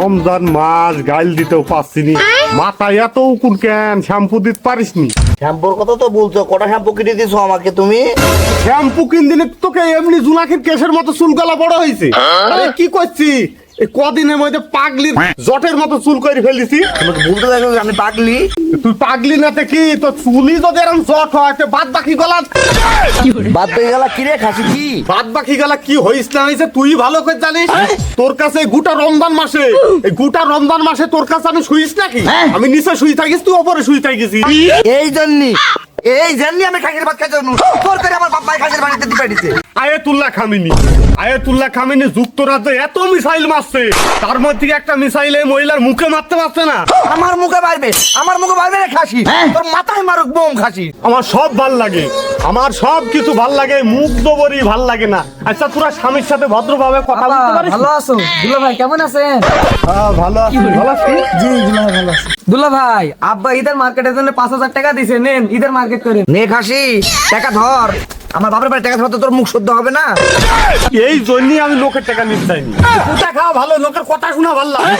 রমজান মাস গাইল দিতেও পারছিনি, মাথায় এত উকুন কেন? শ্যাম্পু দিতে পারিসনি? শ্যাম্পুর কথা তো বলছো, কটা শ্যাম্পু কিনে দিছো আমাকে তুমি? শ্যাম্পু কিন দিনে তোকে এমনি জুনাকির কেশের মতো চুলগালা বড় হয়েছে। আরে কি করছি, এই কদিনের মধ্যে পাগলির জটের মতো চুল করে ফেলিছি। তোমাকে বলতে দেখো আমি পাগলি? তুই পাগলি নাতে কি তোর চুলি যদি এরকম জট হয় বাদ বাকি গলা বাদ পেয়ে গেলা কিরে খাসি কি? বাদ বাকি গেলা কি হইস না হইছে তুই ভালো করে জানিস। তোর কাছে এই গোটা রমজান মাসে তোর কাছে আমি শুইস নাকি? আমি নিচে শুই থাকিস, তুই ওপরে শুই থাকিস। এই জন্যই আমি খাসির ভাত খাইতে তোর করে আমার বাপ্পাই খাসির বাড়িতে দিতে দিছে। আয়াতুল্লাহ খামিনি যুক্তরাজ্যে এত মিসাইল মারছে, তার মধ্যে একটা মিসাইল এই মহিলার মুখে মারতে পারছে না। আমার মুখে মারবে রে খাসি, তোর মাথায় মারুক বোম খাসি। আমার সব ভাল লাগে, আমার সব কিছু ভাল লাগে, মুখ দবরি ভাল লাগে না। আচ্ছা তোরা স্বামীর সাথে ভদ্রভাবে কথা বলতে পারিস? ভালো আছো দুলা ভাই? কেমন আছেন? ভালো আছি, ভালো আছি। জি দুলা ভাই ভালো আছি। দুলা ভাই আব্বা ঈদের মার্কেটের জন্য 5,000 টাকা দিছে, নেন ঈদের মার্কেট করে। নে খাসি টাকা ধর, আমার বাপের বাড়ি টাকা ধর তো তোর মুখ শুদ্ধ হবে না। এই জন্যই আমি লোকের টাকা নিতে চাইনি। কোথা খাওয়া ভালো, লোকের কথা শোনা ভালো লাগে।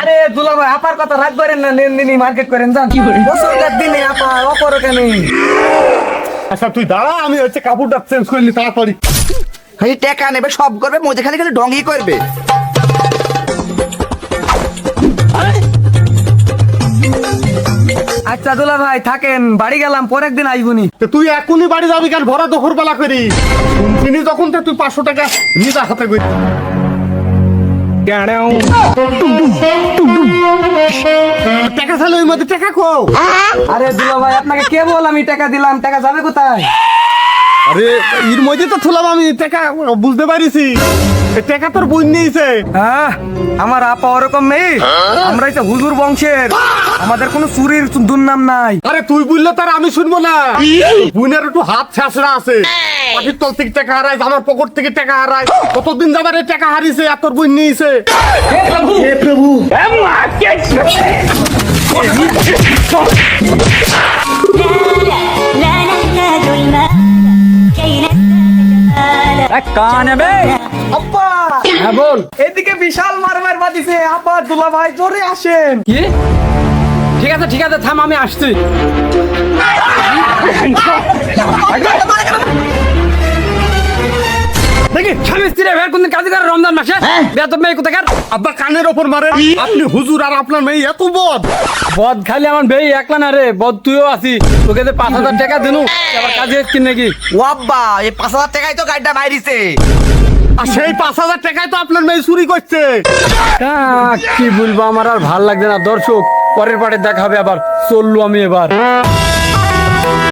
আরে দুলা ভাই আপার কথা রাগ করেন না, নেন দিনই মার্কেট করেন যান। বছরের দিনে আপা অপর কেন? আচ্ছা তুই দাঁড়া, আমি হচ্ছে কাপড়টা চেঞ্জ করে নি তাড়াতাড়ি। এই টাকা নেবে, সব করবে, মধ্যে খালি খালি ডঙ্গি করবে। আচ্ছা দুলা ভাই থাকেন, বাড়ি গেলাম, পরের দিন আইবনি। তো তুই এখনই বাড়ি যাবি কেন? ভরা দখর বেলা করি শুনছিনি যখন তো তুই 500 টাকা নিজে হাতে করি। টাকা চাইলে ওই মধ্যে টাকা কো। আরে দুলা ভাই আপনাকে কে বল আমি টাকা দিলাম, টাকা যাবে কোথায়? আরে এর মধ্যে তো থুলাম আমি টাকা, বুঝতে পারিছি টাকা তোর বোন নিয়েছে। হ্যাঁ আমার আপা ওরকম নেই, আমরা তো হুজুর বংশের, আমাদের কোনো চুরির দুর্নাম নাই। আরে তুই বললে তার আমি শুনবো না? বোনের একটু হাত ছাঁচড়া আছে, পাখির তল থেকে টাকা হারায়, আমার পকেট থেকে টাকা হারায়, কতদিন যাবার এই টাকা হারিয়েছে আর তোর বোন নিয়েছে। আব্বা হ্যাঁ বল। এদিকে বিশাল মারমার বাদিছে, আপা দুলা ভাই জোরে আসেন। কি? ঠিক আছে থাম, আমি আসছি। দেখি স্বামী স্ত্রী এবার কোনদিন কাজ করে রমজান মাসে? বেয়াদব মেয়ে কোথাকার! আব্বা কানের ওপর মারে, আপনি হুজুর আর আপনার মেয়ে এত বদ। বদ খালি আমার বেই একলা না রে, বদ তুইও আছি। তোকে যে 5,000 টাকা দিনু, আবার কাজে এসছি নাকি? ও আব্বা এই 5,000 টাকায় তো গাড়িটা বাইরিছে। আর সেই 5,000 টাকায় তো আপনার মেয়ে চুরি করছে। কি বলবো, আমার আর ভাল লাগছে না। দর্শক পরের পাটে দেখা হবে, আবার চললু আমি এবার।